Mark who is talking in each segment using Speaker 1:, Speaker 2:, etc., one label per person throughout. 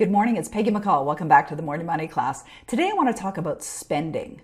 Speaker 1: Good morning, it's Peggy McColl. Welcome back to the Morning Money class. Today I want to talk about spending.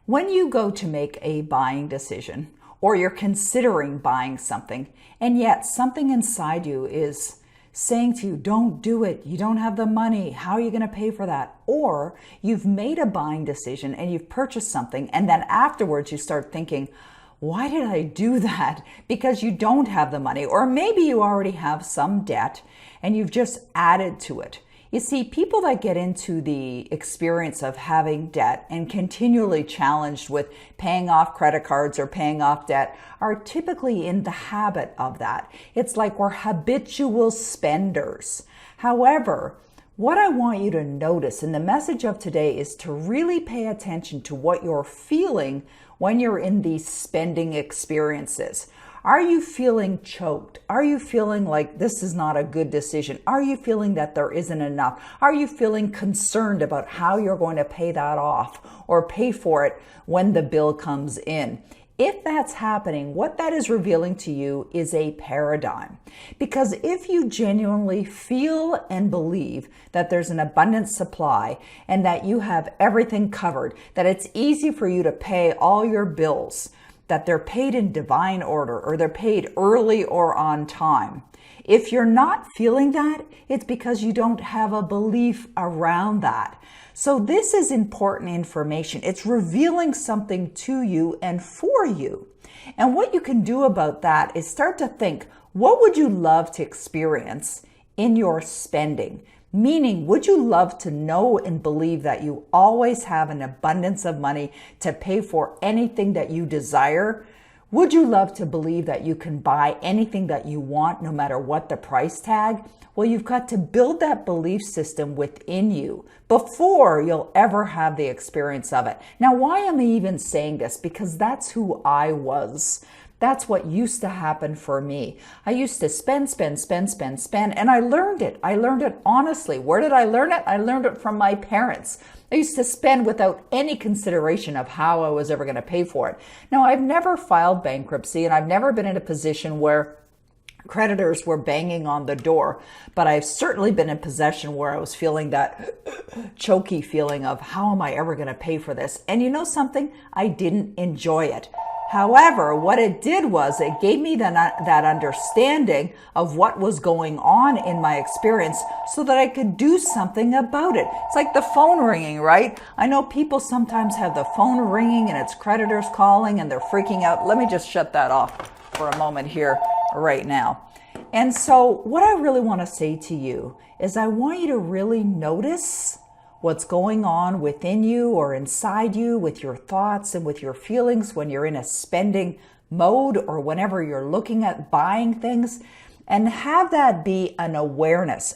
Speaker 1: When you go to make a buying decision or you're considering buying something and yet something inside you is saying to you, don't do it, you don't have the money, how are you going to pay for that? Or you've made a buying decision and you've purchased something and then afterwards you start thinking, why did I do that? Because you don't have the money, or maybe you already have some debt and you've just added to it. You see, people that get into the experience of having debt and continually challenged with paying off credit cards or paying off debt are typically in the habit of that. It's like we're habitual spenders. However, what I want you to notice, and the message of today, is to really pay attention to what you're feeling when you're in these spending experiences. Are you feeling choked? Are you feeling like this is not a good decision? Are you feeling that there isn't enough? Are you feeling concerned about how you're going to pay that off or pay for it when the bill comes in? If that's happening, what that is revealing to you is a paradigm. Because if you genuinely feel and believe that there's an abundant supply and that you have everything covered, that it's easy for you to pay all your bills, that they're paid in divine order or they're paid early or on time. If you're not feeling that, it's because you don't have a belief around that. So this is important information. It's revealing something to you and for you. And what you can do about that is start to think, what would you love to experience in your spending? Meaning, would you love to know and believe that you always have an abundance of money to pay for anything that you desire? Would you love to believe that you can buy anything that you want, no matter what the price tag? Well, you've got to build that belief system within you before you'll ever have the experience of it. Now, why am I even saying this? Because that's who I was. That's what used to happen for me. I used to spend, and I learned it. I learned it honestly. Where did I learn it? I learned it from my parents. I used to spend without any consideration of how I was ever going to pay for it. Now, I've never filed bankruptcy, and I've never been in a position where creditors were banging on the door, but I've certainly been in possession where I was feeling that choky feeling of how am I ever going to pay for this? And you know something? I didn't enjoy it. However, what it did was it gave me that understanding of what was going on in my experience so that I could do something about it. It's like the phone ringing, right? I know people sometimes have the phone ringing and it's creditors calling and they're freaking out. Let me just shut that off for a moment here right now. And so what I really want to say to you is I want you to really notice what's going on within you or inside you with your thoughts and with your feelings when you're in a spending mode or whenever you're looking at buying things, and have that be an awareness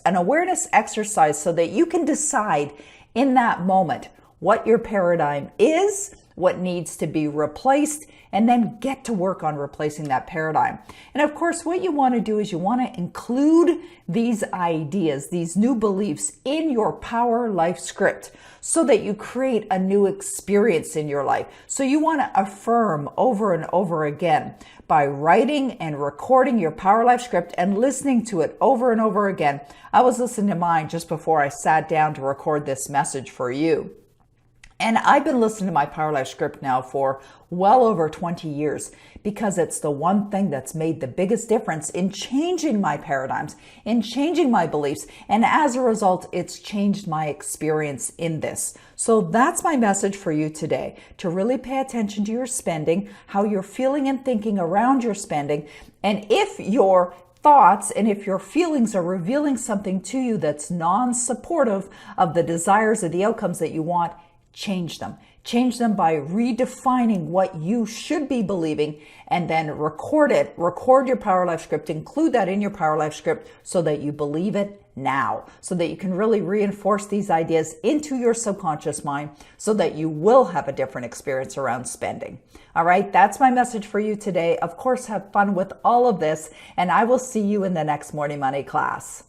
Speaker 1: exercise so that you can decide in that moment what your paradigm is, what needs to be replaced, and then get to work on replacing that paradigm. And of course, what you want to do is you want to include these ideas, these new beliefs in your power life script so that you create a new experience in your life. So you want to affirm over and over again by writing and recording your power life script and listening to it over and over again. I was listening to mine just before I sat down to record this message for you. And I've been listening to my Power Life script now for well over 20 years because it's the one thing that's made the biggest difference in changing my paradigms, in changing my beliefs. And as a result, it's changed my experience in this. So that's my message for you today, to really pay attention to your spending, how you're feeling and thinking around your spending. And if your thoughts and if your feelings are revealing something to you that's non-supportive of the desires or the outcomes that you want, change them. Change them by redefining what you should be believing and then record it. Record your Power Life script. Include that in your Power Life script so that you believe it now, so that you can really reinforce these ideas into your subconscious mind so that you will have a different experience around spending. All right, that's my message for you today. Of course, have fun with all of this, and I will see you in the next Morning Money class.